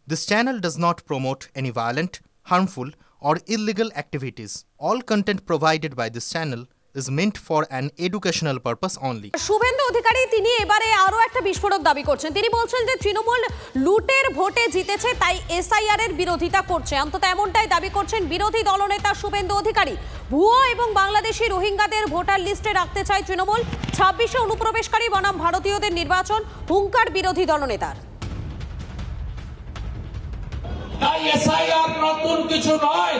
This channel does not promote any violent, harmful, or illegal activities. All content provided by this channel is meant for an educational purpose only. Suvendu Adhikari তিনি এবারে আরো একটা বিস্ফোরক দাবি করছেন। তিনি বলছেন যে তৃণমূল লুটের ভোটে জিতেছে, তাই এসআইআর এর বিরোধিতা করছে। অন্তত এমনটাই দাবি করছেন বিরোধী দলনেতা শুভেন্দু অধিকারী। ভুয়ো এবং বাংলাদেশি রোহিঙ্গাদের ভোটার লিস্টে রাখতে চায় তৃণমূল। 26শে অনুপ্রবেশকারী বনাম ভারতীয়দের নির্বাচন, হুঙ্কার বিরোধী দলনেতার। তাই এসআইআর নতুন কিছু নয়।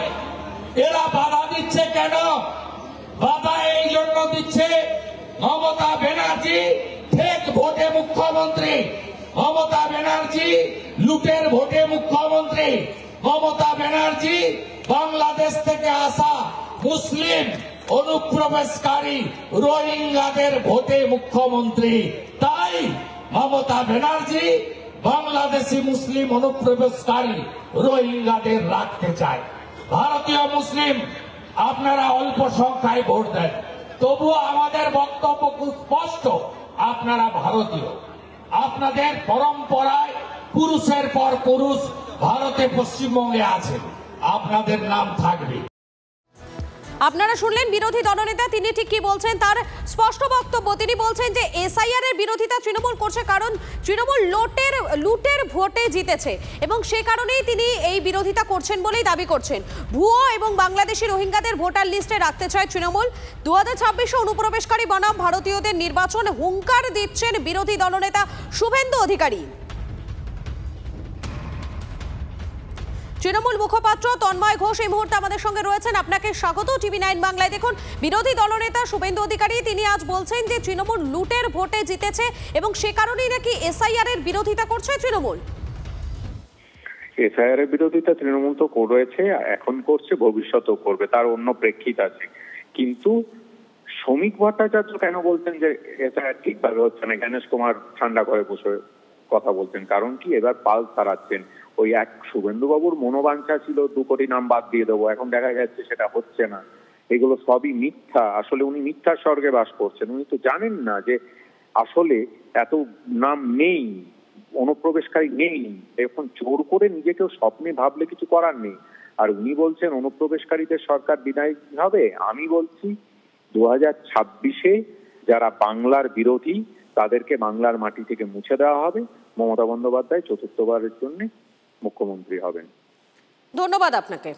এরা বাধা দিচ্ছে কেন? বাধা এই জন্য দিচ্ছে, মমতা ব্যানার্জি ফেক ভোটে মুখ্যমন্ত্রী, মমতা ব্যানার্জি লুটের ভোটে মুখ্যমন্ত্রী, মমতা ব্যানার্জি বাংলাদেশ থেকে আসা মুসলিম অনুপ্রবেশকারী রোহিঙ্গাদের ভোটে মুখ্যমন্ত্রী। তাই মমতা ব্যানার্জি বাংলাদেশি মুসলিম অনুপ্রবেশকারী রোহিঙ্গাদের রাখতে চায়। ভারতীয় মুসলিম আপনারা অল্প সংখ্যায় ভোট দেন, তবুও আমাদের বক্তব্য খুব স্পষ্ট, আপনারা ভারতীয়। আপনাদের পরম্পরায় পুরুষের পর পুরুষ ভারতে পশ্চিমবঙ্গে আছেন, আপনাদের নাম থাকবে। আপনারা শুনলেন বিরোধী দলনেতা, তিনি ঠিক কি বলছেন তার স্পষ্ট বক্তব্য। তিনি বলছেন যে এসআইআর এর বিরোধিতা তৃণমূল করছে, কারণ তৃণমূল লুটের ভোটে জিতেছে এবং সে কারণেই তিনি এই বিরোধিতা করছেন বলেই দাবি করছেন। ভুয়ো এবং বাংলাদেশি রোহিঙ্গাদের ভোটার লিস্টে রাখতে চায় তৃণমূল। 2026 অনুপ্রবেশকারী বনাম ভারতীয়দের নির্বাচন, হুঙ্কার দিচ্ছেন বিরোধী দলনেতা শুভেন্দু অধিকারী। তৃণমূল মুখপাত্র তন্ময় ঘোষ এই মুহূর্তে আমাদের সঙ্গে রয়েছেন। আপনাকে স্বাগত TV9 বাংলায়। দেখুন, বিরোধী দলনেতা শুভেন্দু অধিকারী তিনি আজ বলছেন যে তৃণমূল লুটের ভোটে জিতেছে এবং সে কারণেই নাকি এসআইআর এর বিরোধিতা করছে তৃণমূল। এসআইআর এর বিরোধিতা তৃণমূল তো করেছে, এখন করছে, ভবিষ্যতেও করবে, তার অন্য প্রেক্ষিত আছে। কিন্তু শ্রমিক ভট্টাচার্য কেন বলছেন যে এসআইআর ঠিকভাবে হচ্ছে না? গণেশ কুমার ঠান্ডা করে বসে কথা বলছেন, কারণ কি এবার পাল তাড়াচ্ছেন। ওই এক শুভেন্দু বাবুর মনোবাঞ্ছা ছিল 2 কোটি নাম বাদ দিয়ে দেবো, এখন দেখা যাচ্ছে সেটা হচ্ছে না। এগুলো সবই মিথ্যা। আসলে উনি মিথ্যার স্বর্গে বাস করছেন। উনি তো জানেন না যে আসলে এত নাম নেই, অনুপ্রবেশকারী নেই। এখন জোর করে নিজেকেও স্বপ্নে ভাবলে কিছু করার নেই। আর উনি বলছেন অনুপ্রবেশকারীদের সরকার বিদায় হবে। আমি বলছি 2026-এ যারা বাংলার বিরোধী তাদেরকে বাংলার মাটি থেকে মুছে দেওয়া হবে। মমতা বন্দ্যোপাধ্যায় 4র্থবারের জন্য মুখ্যমন্ত্রী হবেন। ধন্যবাদ আপনাকে।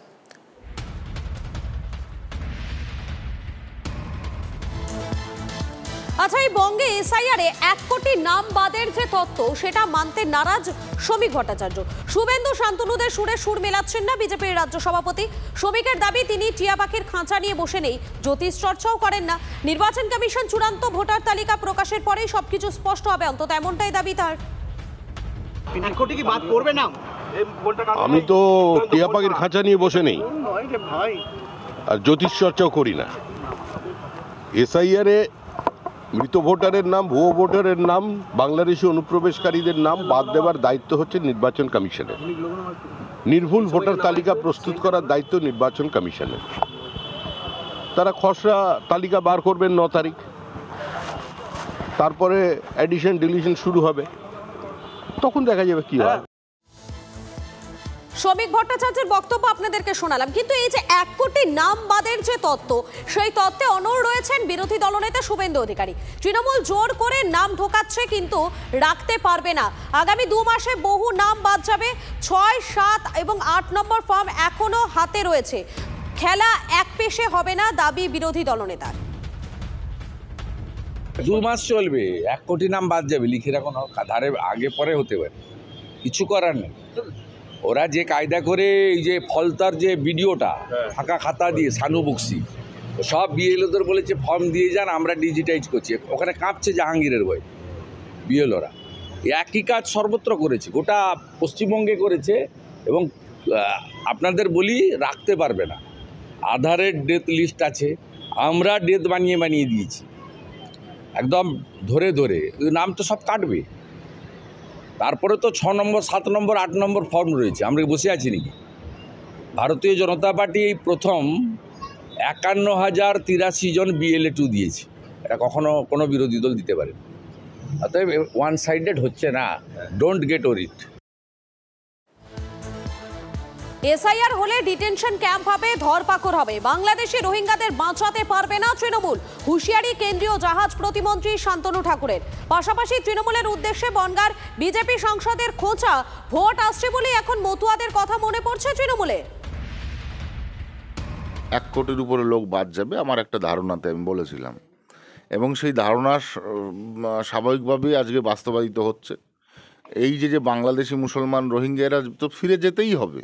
আচ্ছা, এই বঙ্গে এসআইআর এ 1 কোটি নাম বাদের যে তত্ত্ব, সেটা মানতে নারাজ শ্রমিক ভট্টাচার্য। শুভেন্দু শান্তনুদের সুরে সুর মেলাচ্ছেন না বিজেপির রাজ্য সভাপতি। শ্রমিকের দাবি, তিনি টিয়া পাখির খাঁচা নিয়ে বসে নেই, জ্যোতিষ চর্চাও করেন না। নির্বাচন কমিশন চূড়ান্ত ভোটার তালিকা প্রকাশের পরেই সবকিছু স্পষ্ট হবে, অন্তত এমনটাই দাবি তার। আমি তো টিয়া পাখির খাঁচা নিয়ে বসে নেই আর জ্যোতিষ চর্চাও করি না। এসআইআর এ মৃত ভোটারের নাম, ভুয়ো ভোটারের নাম, বাংলাদেশি অনুপ্রবেশকারীদের নাম বাদ দেওয়ার দায়িত্ব হচ্ছে নির্বাচন কমিশনের। নির্ভুল ভোটার তালিকা প্রস্তুত করার দায়িত্ব নির্বাচন কমিশনের। তারা খসড়া তালিকা বার করবেন 9 তারিখ, তারপরে অ্যাডিশন ডিলিশন শুরু হবে, তখন দেখা যাবে কি হয়। শ্রমিক ভট্টাচার্যের বক্তব্য আপনাদেরকে শোনালাম, কিন্তু এই যে 1 কোটি নাম বাদের যে তত্ত্ব, সেই তত্ত্বে অনড় রয়েছেন বিরোধী দলনেতা শুভেন্দু অধিকারী। তৃণমূল জোর করে নাম ঢোকাচ্ছে কিন্তু রাখতে পারবে না। আগামী 2 মাসে বহু নাম বাদ যাবে। 6, 7 এবং 8 নম্বর ফর্ম এখনো হাতে রয়েছে। খেলা এক পেশে হবে না, দাবি বিরোধী দলনেতার। 2 মাস চলবে, 1 কোটি নাম বাদ যাবে, লিখে রাখুন, ধারে আগে পরে হতে পারে, কিছু করার নেই। ওরা যে কায়দা করে এই যে ফলতার যে ভিডিওটা ফাঁকা খাতা দিয়ে সানু বক্সি সব বিএলওদের বলেছে ফর্ম দিয়ে যান, আমরা ডিজিটাইজ করছি। ওখানে কাঁপছে জাহাঙ্গীরের বই বিএলওরা। একই কাজ সর্বত্র করেছে, গোটা পশ্চিমবঙ্গে করেছে। এবং আপনাদের বলি, রাখতে পারবে না। আধারের ডেথ লিস্ট আছে, আমরা ডেথ বানিয়ে দিয়েছি একদম ধরে ধরে। নাম তো সব কাটবে। তারপরে তো 6 নম্বর, 7 নম্বর, 8 নম্বর ফর্ম রয়েছে। আমরা বসে আছি নাকি? ভারতীয় জনতা পার্টি এই প্রথম 51,083 জন BLA2 দিয়েছে। এটা কখনো কোনো বিরোধী দল দিতে পারে। অতএব ওয়ান সাইডেড হচ্ছে না। Don't get worried. এসআইআর হলে ডিটেনশন ক্যাম্প হবে, ধরপাকড় হবে, বাংলাদেশি রোহিঙ্গাদের বাঁচাতে পারবে না তৃণমূল, হুঁশিয়ারি কেন্দ্রীয় জাহাজ প্রতিমন্ত্রী শান্তনু ঠাকুরের। পাশাপাশি তৃণমূলের উদ্দেশ্যে বনগাঁর বিজেপি সাংসদের খোঁচা, ভোট আসছে বলে এখন মতুয়াদের কথা মনে পড়ছে তৃণমূলের। 1 কোটির উপরে লোক বাদ যাবে আমার একটা ধারণাতে আমি বলেছিলাম, এবং সেই ধারণা স্বাভাবিকভাবেই আজকে বাস্তবায়িত হচ্ছে। এই যে বাংলাদেশি মুসলমান রোহিঙ্গারা তো ফিরে যেতেই হবে।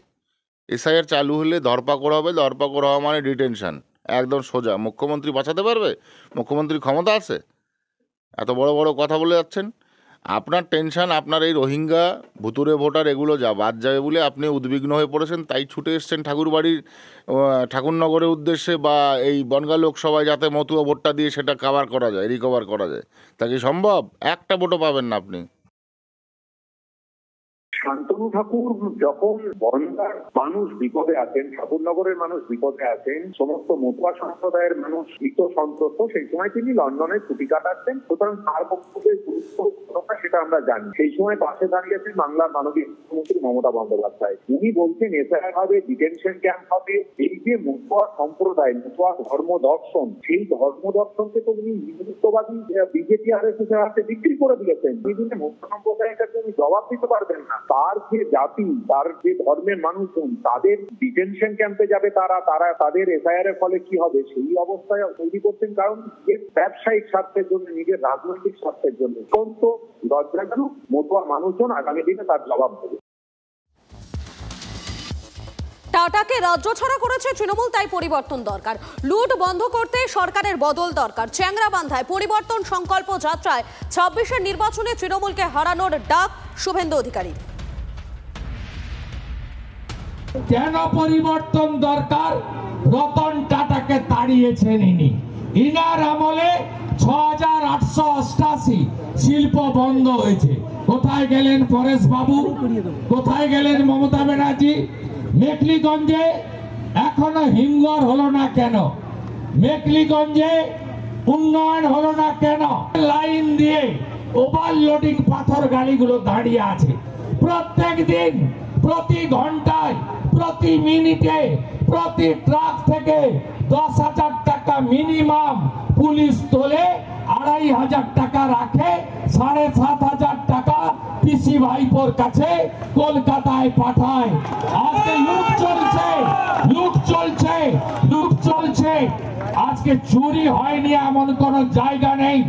এসআইআর চালু হলে ধরপাকড় হবে, ধরপাকড় হওয়া মানে ডিটেনশন, একদম সোজা। মুখ্যমন্ত্রী বাঁচাতে পারবে? মুখ্যমন্ত্রীর ক্ষমতা আছে? এত বড় বড় কথা বলে যাচ্ছেন। আপনার টেনশন আপনার এই রোহিঙ্গা, ভুতুরে ভোটার এগুলো বাদ যাবে বলে আপনি উদ্বিগ্ন হয়ে পড়েছেন, তাই ছুটে এসছেন ঠাকুরবাড়ির ঠাকুরনগরের উদ্দেশ্যে বা এই বনগাঁ লোকসভায়, যাতে মতুয়া ভোটটা দিয়ে সেটা কভার করা যায়, রিকভার করা যায়। তা কি সম্ভব? একটা ভোটও পাবেন না আপনি। শান্তনু ঠাকুর যখন বনগাঁর মানুষ বিপদে আছেন, ঠাকুরনগরের মানুষ বিপদে আছেন, সমস্ত মতুয়া সম্প্রদায়ের মানুষ ভীত সন্ত্রস্ত, সেই সময় তিনি লন্ডনে ছুটি কাটাচ্ছেন। সুতরাং তার পক্ষে গুরুত্ব সেটা আমরা জানি। সেই সময় পাশে দাঁড়িয়েছেন বাংলার মাননীয় মুখ্যমন্ত্রী মমতা বন্দ্যোপাধ্যায়। উনি বলছেন এসআইআর হবে, ডিটেনশন ক্যাম্প হবে। এই যে মতুয়া সম্প্রদায়, মতুয়া ধর্ম দর্শন, সেই ধর্ম দর্শনকে তো উনি হিন্দুত্ববাদী বিজেপি আরএসএস এর হাতে বিক্রি করে দিয়েছেন। বিভিন্ন মতুয়া সম্প্রদায়ের কাছে উনি জবাব দিতে পারবেন না। তার যে জাতি, তার যে ধর্মের মানুষজন, তাদের ডিটেনশন ক্যাম্পে যাবে, তারা তাদের এসআইআর এর ফলে কি হবে সেই অবস্থায় তৈরি করছেন। কারণ নিজের ব্যবসায়িক স্বার্থের জন্য, নিজের রাজনৈতিক স্বার্থের জন্য। অত্যন্ত লজ্জাজনক। মতুয়া মানুষজন আগামী দিনে তার জবাব দেবে। টাটাকে রাজ্য ছাড়া করেছে তৃণমূল, তাই পরিবর্তন দরকার। লুট বন্ধ করতে সরকারের বদল দরকার। চ্যাংরাবান্ধায় পরিবর্তন সংকল্প যাত্রায় 26-এর নির্বাচনে তৃণমূলকে হারানোর ডাক শুভেন্দু অধিকারী। কেন পরিবর্তন দরকার? রতন টাটাকে তাড়িয়েছেন ইনি। ইনার আমলে 6888 শিল্প বন্ধ হয়েছে। কোথায় গেলেন পরেশ বাবু? কোথায় গেলেন মমতা ব্যানার্জি? মেকলিগঞ্জে এখনো হিমঘর হলো না কেন? মেকলিগঞ্জে উন্নয়ন হলো না কেন? লাইন দিয়ে ওভারলোডিং পাথর গাড়িগুলো দাঁড়িয়ে আছে। প্রত্যেক দিন, প্রতি ঘন্টায়, প্রতি মিনিটে, প্রতি ট্রাক থেকে 10,000 টাকা মিনিমাম পুলিশ তোলে, 2,500 টাকা রাখে, 7,500 টাকা পিসি ভাইপোর কাছে কলকাতায় পাঠায়। আজকে লুট চলছে, লুট চলছে, লুট চলছে। আজকে চুরি হয়নি এমন কোন জায়গা নেই।